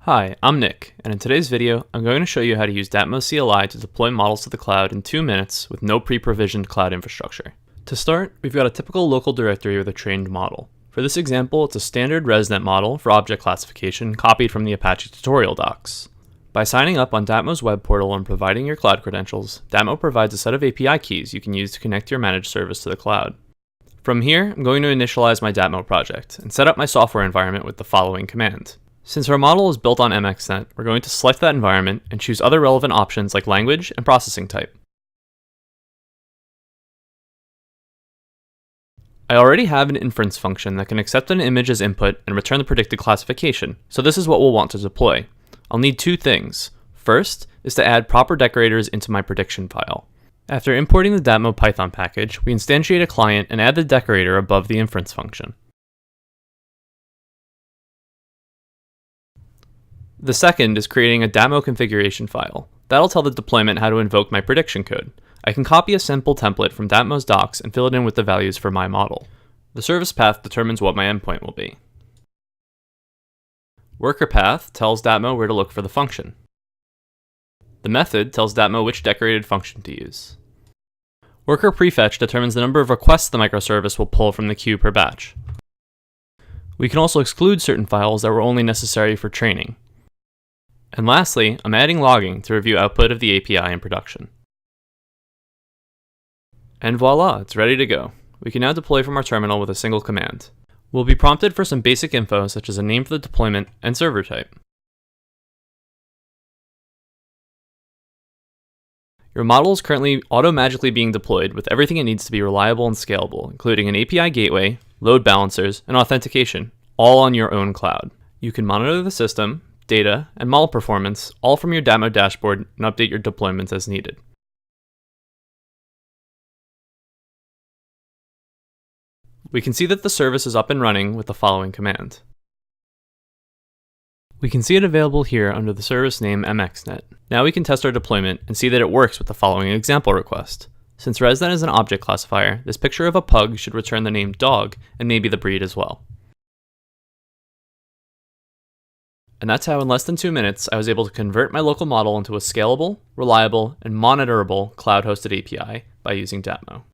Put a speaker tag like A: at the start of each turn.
A: Hi, I'm Nick, and in today's video, I'm going to show you how to use datmo CLI to deploy models to the cloud in 2 minutes with no pre-provisioned cloud infrastructure. To start, we've got a typical local directory with a trained model. For this example, it's a standard ResNet model for object classification copied from the Apache tutorial docs. By signing up on Datmo's web portal and providing your cloud credentials, Datmo provides a set of API keys you can use to connect your managed service to the cloud. From here, I'm going to initialize my Datmo project and set up my software environment with the following command. Since our model is built on MXNet, we're going to select that environment and choose other relevant options like language and processing type. I already have an inference function that can accept an image as input and return the predicted classification, so this is what we'll want to deploy. I'll need two things. First is to add proper decorators into my prediction file. After importing the datmo Python package, we instantiate a client and add the decorator above the inference function. The second is creating a datmo configuration file. That'll tell the deployment how to invoke my prediction code. I can copy a simple template from Datmo's docs and fill it in with the values for my model. The service path determines what my endpoint will be. Worker path tells Datmo where to look for the function. The method tells Datmo which decorated function to use. Worker prefetch determines the number of requests the microservice will pull from the queue per batch. We can also exclude certain files that were only necessary for training. And lastly, I'm adding logging to review output of the API in production. And voila, it's ready to go. We can now deploy from our terminal with a single command. We'll be prompted for some basic info such as a name for the deployment and server type. Your model is currently auto-magically being deployed with everything it needs to be reliable and scalable, including an API gateway, load balancers, and authentication, all on your own cloud. You can monitor the system, data, and model performance, all from your Datmo dashboard, and update your deployments as needed. We can see that the service is up and running with the following command. We can see it available here under the service name MXNet. Now we can test our deployment and see that it works with the following example request. Since ResNet is an object classifier, this picture of a pug should return the name dog and maybe the breed as well. And that's how in less than 2 minutes, I was able to convert my local model into a scalable, reliable, and monitorable cloud-hosted API by using Datmo.